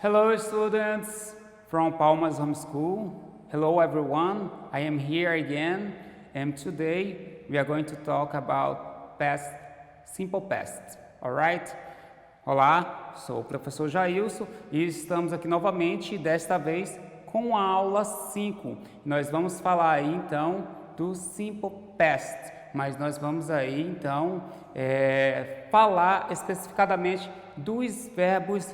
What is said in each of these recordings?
Hello students from Palmas Home School. Hello everyone, I am here again and today we are going to talk about past, simple past, alright? Olá, sou o professor Jailson e estamos aqui novamente, desta vez com a aula 5. Nós vamos falar aí então do simple past, mas nós vamos aí então falar especificadamente dos verbos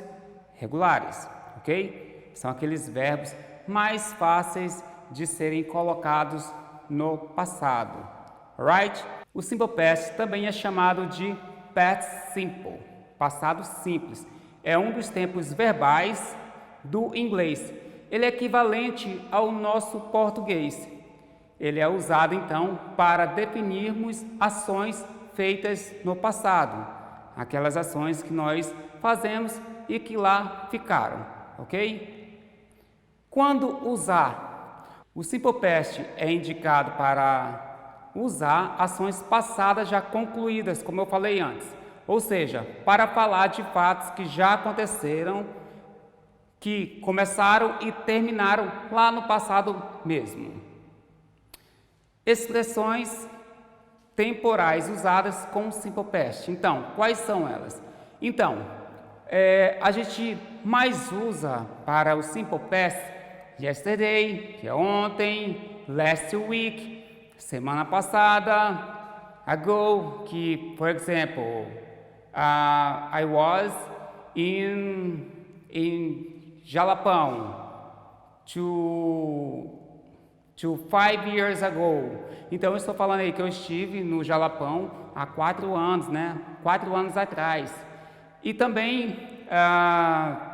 regulares, ok? São aqueles verbos mais fáceis de serem colocados no passado, alright? O simple past também é chamado de past simple, passado simples. É um dos tempos verbais do inglês. Ele é equivalente ao nosso português. Ele é usado então para definirmos ações feitas no passado, aquelas ações que nós fazemos e que lá ficaram, ok? Quando usar? O simple past é indicado para usar ações passadas já concluídas, como eu falei antes, ou seja, para falar de fatos que já aconteceram, que começaram e terminaram lá no passado mesmo. Expressões temporais usadas com simple past. Então, quais são elas? Então, a gente mais usa para o simple past yesterday, que é ontem, last week, semana passada, ago, que, por exemplo, I was in Jalapão to 5 years ago. Então, eu estou falando aí que eu estive no Jalapão há 4 anos, né? 4 anos atrás. E também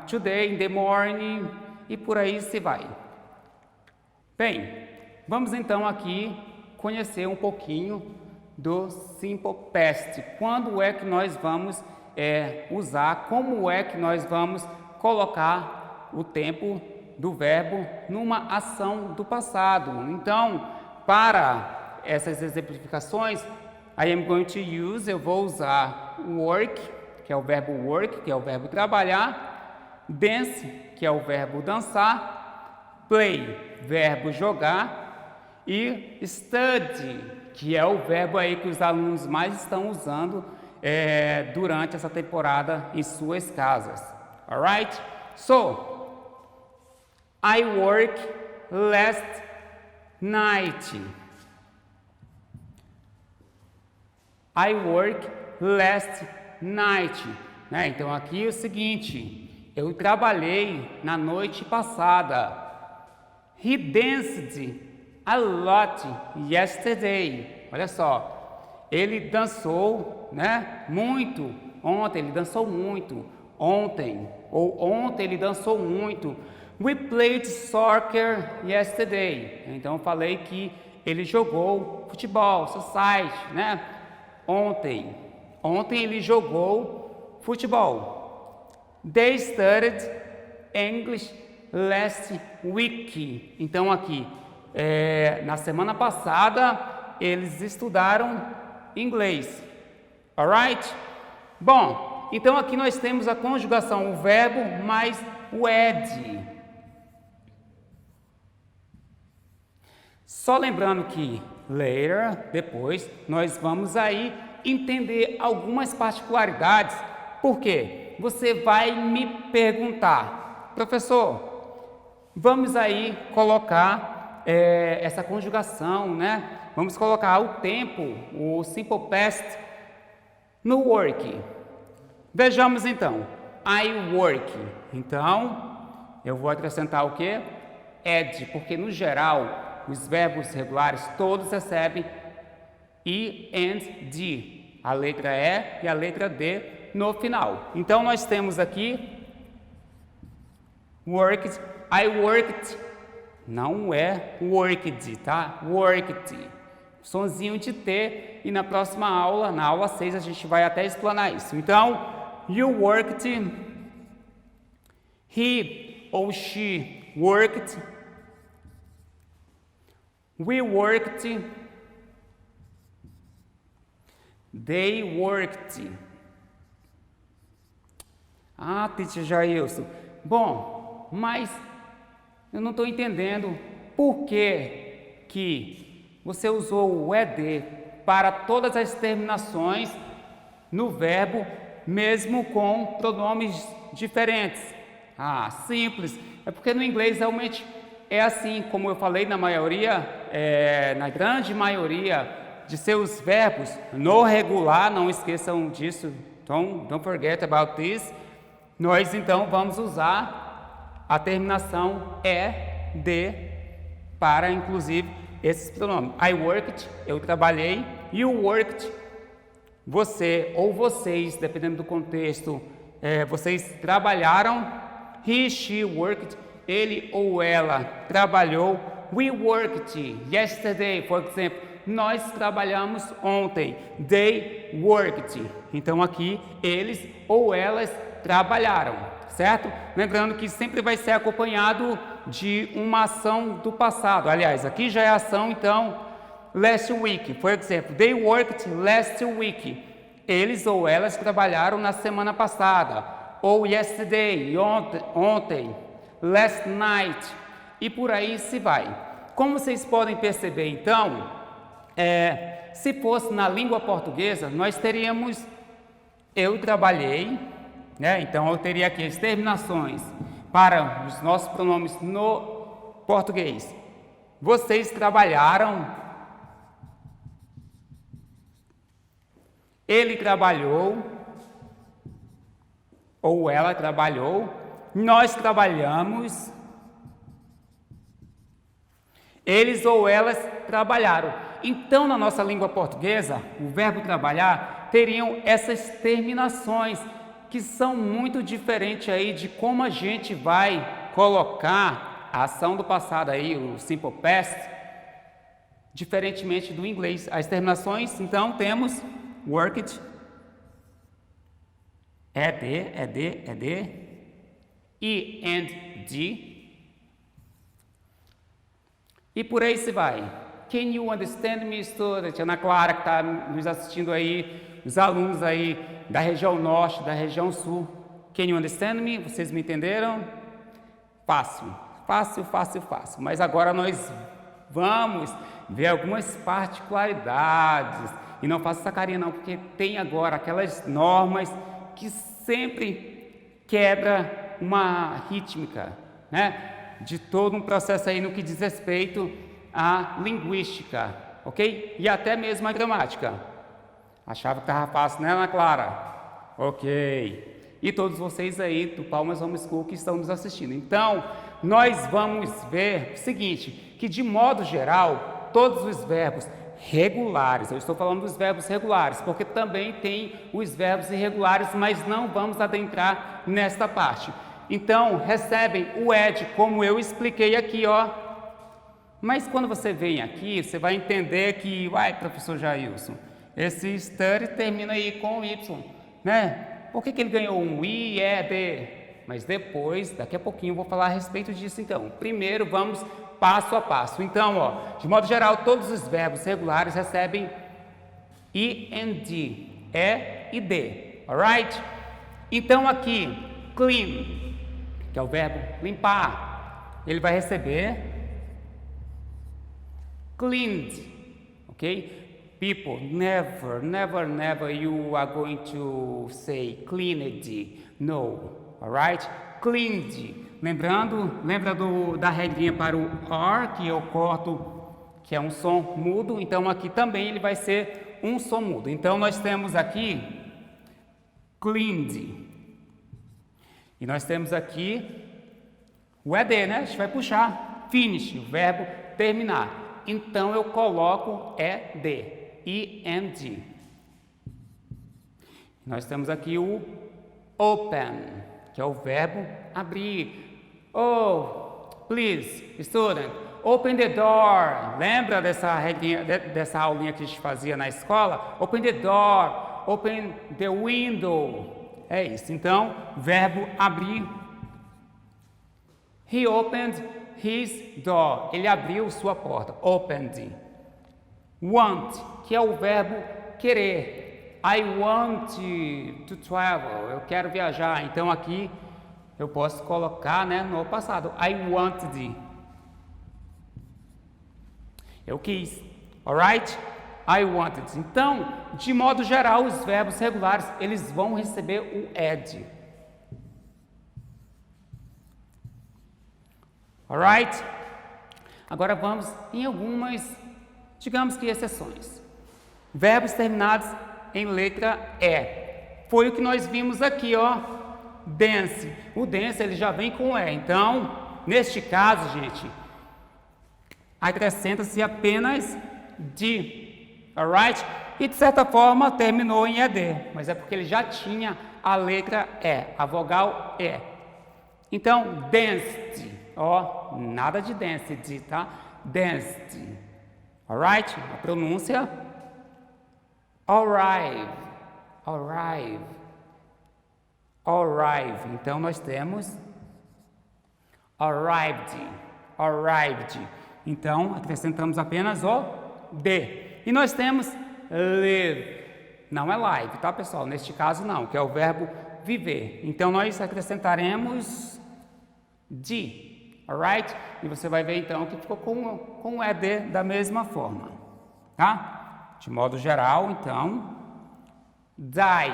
today, in the morning, e por aí se vai. Bem, vamos então aqui conhecer um pouquinho do simple past. Quando é que nós vamos usar, como é que nós vamos colocar o tempo do verbo numa ação do passado. Então, para essas exemplificações, eu vou usar work, que é o verbo work, que é o verbo trabalhar, dance, que é o verbo dançar, play, verbo jogar, e study, que é o verbo aí que os alunos mais estão usando durante essa temporada em suas casas. Alright? So, I work last night. I work last night. Né? Então, aqui é o seguinte, eu trabalhei na noite passada. He danced a lot yesterday. Olha só, ele dançou, né? Muito ontem, ele dançou muito ontem. Ou ontem ele dançou muito. We played soccer yesterday. Então eu falei que ele jogou futebol, society, né? Ontem ele jogou futebol. They studied English last week. Então aqui, na semana passada, eles estudaram inglês. Alright? Bom, então aqui nós temos a conjugação, o verbo mais o ed. Só lembrando que later, depois, nós vamos aí entender algumas particularidades. Por quê? Você vai me perguntar, professor, vamos aí colocar essa conjugação, né? Vamos colocar o tempo, o simple past, no work. Vejamos então, I work. Então, eu vou acrescentar o quê? Ed, porque no geral, os verbos regulares todos recebem I and D, a letra E e a letra D no final. Então, nós temos aqui worked, I worked, não é worked, tá? Worked, sonzinho de T, e na próxima aula, na aula 6, a gente vai até explanar isso. Então, you worked, he ou she worked, we worked, they worked. Ah, teacher Jailson, Bom, mas eu não estou entendendo por que você usou o ED para todas as terminações no verbo, mesmo com pronomes diferentes. Ah, simples. É porque no inglês realmente é assim, como eu falei, na grande maioria de seus verbos no regular, não esqueçam disso, don't forget about this. Nós então vamos usar a terminação ED para inclusive esses pronomes. I worked, eu trabalhei. You worked, você ou vocês, dependendo do contexto, vocês trabalharam. He, she worked, ele ou ela trabalhou. We worked yesterday, por exemplo. Nós trabalhamos ontem. They worked. Então aqui eles ou elas trabalharam, certo? Lembrando que sempre vai ser acompanhado de uma ação do passado. Aliás, aqui já é ação, então, last week. Por exemplo, they worked last week. Eles ou elas trabalharam na semana passada. Ou yesterday, ontem. Last night. E por aí se vai. Como vocês podem perceber, então, se fosse na língua portuguesa, nós teríamos eu trabalhei, né? Então eu teria aqui as terminações para os nossos pronomes no português. Vocês trabalharam, ele trabalhou, ou ela trabalhou, nós trabalhamos, eles ou elas trabalharam. Então, na nossa língua portuguesa, o verbo trabalhar teriam essas terminações que são muito diferentes aí de como a gente vai colocar a ação do passado aí, o simple past, diferentemente do inglês. As terminações, então, temos worked, ed, e and de, e por aí se vai. Can you understand me, student? Ana Clara, que está nos assistindo aí, os alunos aí da região norte, da região sul. Can you understand me? Vocês me entenderam? Fácil. Mas agora nós vamos ver algumas particularidades. E não faça essa carinha não, porque tem agora aquelas normas que sempre quebra uma rítmica, né? De todo um processo aí no que diz respeito à linguística, ok? E até mesmo a gramática. Achava que estava fácil, né, Ana Clara? Ok. E todos vocês aí do Palmas Home School que estão nos assistindo. Então, nós vamos ver o seguinte, que de modo geral, todos os verbos regulares, eu estou falando dos verbos regulares, porque também tem os verbos irregulares, mas não vamos adentrar nesta parte. Então, recebem o ed, como eu expliquei aqui, ó. Mas quando você vem aqui, você vai entender que, professor Jailson, esse study termina aí com Y, né? Por que ele ganhou um I, E, D? Mas depois, daqui a pouquinho, eu vou falar a respeito disso então. Primeiro, vamos passo a passo. Então, ó, de modo geral, todos os verbos regulares recebem I and D, E e D, alright? Então aqui, clean, que é o verbo limpar, ele vai receber cleaned, ok? People, never you are going to say cleaned, no, alright? Cleaned, lembra da regrinha para o R, que eu corto, que é um som mudo, então aqui também ele vai ser um som mudo. Então nós temos aqui cleaned, e nós temos aqui o ED, né? A gente vai puxar, finish, o verbo terminar. Então eu coloco ED, I-N-D. Nós temos aqui o open, que é o verbo abrir. Oh, please, student, open the door. Lembra dessa aulinha que a gente fazia na escola? Open the door, open the window. É isso. Então, verbo abrir. He opened his door. Ele abriu sua porta. Opened. Want, que é o verbo querer. I want to travel. Eu quero viajar. Então aqui eu posso colocar, né, no passado. I wanted. Eu quis. Alright? I wanted. Então, de modo geral, os verbos regulares, eles vão receber o ed. Alright? Agora vamos em algumas, digamos que exceções. Verbos terminados em letra E. Foi o que nós vimos aqui, ó. Dance. O dance, ele já vem com E. Então, neste caso, gente, acrescenta-se apenas de. Alright? E de certa forma terminou em ED, mas é porque ele já tinha a letra E, a vogal E. Então, danced. Ó, nada de danced, tá? Danced. Alright? A pronúncia. Arrive. Arrive. Arrive. Então, nós temos arrived. Arrived. Então, acrescentamos apenas o D. E nós temos live. Não é live, tá, pessoal? Neste caso, não, que é o verbo viver. Então, nós acrescentaremos de. Alright? E você vai ver, então, que ficou com o ED da mesma forma. Tá? De modo geral, então, die.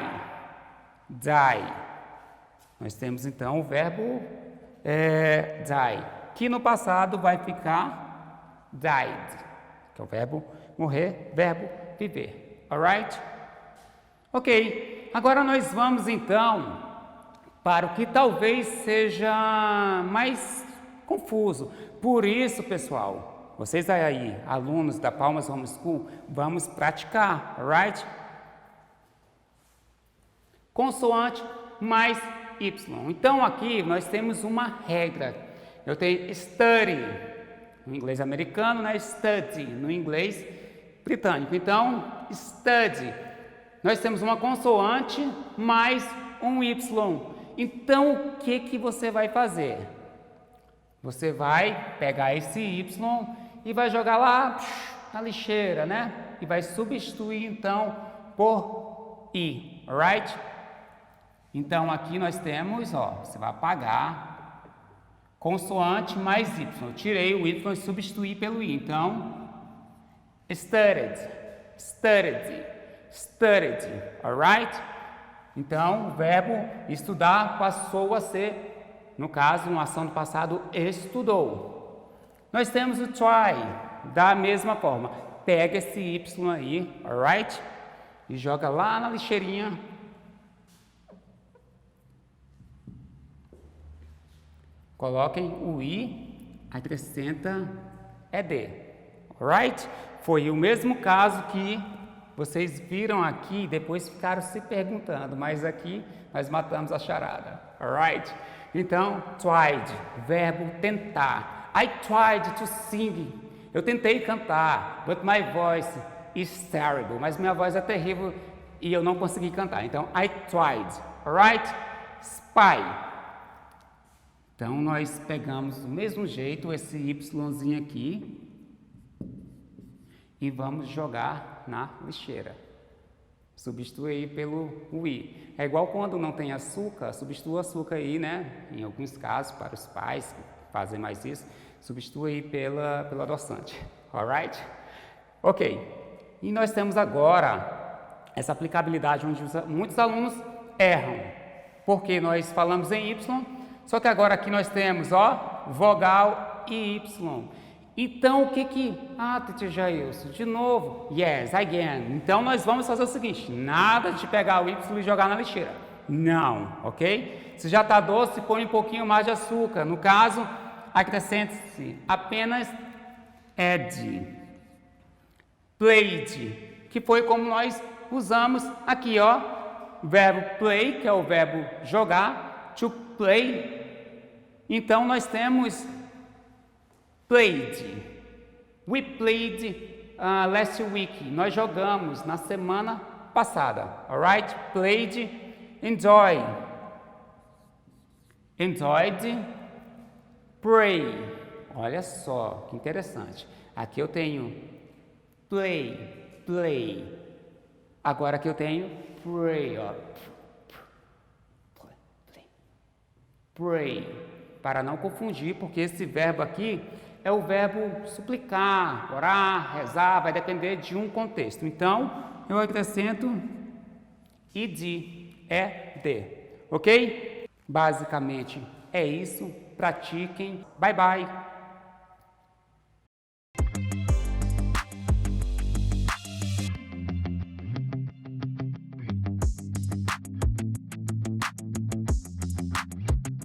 Die. Nós temos, então, o verbo die. Que no passado vai ficar died, que é o verbo morrer, verbo viver. Alright? Ok. Agora nós vamos então para o que talvez seja mais confuso. Por isso, pessoal, vocês aí, alunos da Palmas Home School, vamos praticar. Alright? Consoante mais Y. Então aqui nós temos uma regra. Eu tenho study, no inglês americano, né? Study, no inglês britânico. Então, study. Nós temos uma consoante mais um Y. Então, o que você vai fazer? Você vai pegar esse Y e vai jogar lá na lixeira, né? E vai substituir, então, por I, alright? Então, aqui nós temos, ó, você vai apagar consoante mais Y. Eu tirei o Y e substituí pelo I. Então, studied, studied, studied. Alright? Então, o verbo estudar passou a ser, no caso, uma ação do passado, estudou. Nós temos o try, da mesma forma. Pega esse Y aí, alright? E joga lá na lixeirinha. Coloquem o I, acrescenta ED. Alright? Foi o mesmo caso que vocês viram aqui e depois ficaram se perguntando, mas aqui nós matamos a charada. Alright? Então, tried, verbo tentar. I tried to sing. Eu tentei cantar, but my voice is terrible. Mas minha voz é terrível e eu não consegui cantar. Então, I tried. Alright? Spy. Então, nós pegamos do mesmo jeito esse Yzinho aqui e vamos jogar na lixeira. Substituir pelo I. É igual quando não tem açúcar, substitua o açúcar aí, né? Em alguns casos, para os pais que fazem mais isso, substitui pelo adoçante. Alright? Ok. E nós temos agora essa aplicabilidade onde muitos alunos erram. Porque nós falamos em Y, só que agora aqui nós temos, ó, vogal e Y. Então, o que... Ah, Teacher Jailson, de novo. Yes, again. Então, nós vamos fazer o seguinte. Nada de pegar o Y e jogar na lixeira. Não, ok? Se já está doce, põe um pouquinho mais de açúcar. No caso, acrescente-se apenas ed. Played, que foi como nós usamos aqui, ó. Verbo play, que é o verbo jogar. To play. Então, nós temos played. We played last week. Nós jogamos na semana passada. Alright? Played. Enjoy. Enjoyed. Pray. Olha só, que interessante. Aqui eu tenho play, play. Agora aqui eu tenho pray, ó. pray. Para não confundir, porque esse verbo aqui é o verbo suplicar, orar, rezar, vai depender de um contexto. Então, eu acrescento ed, ok? Basicamente é isso. Pratiquem. Bye, bye.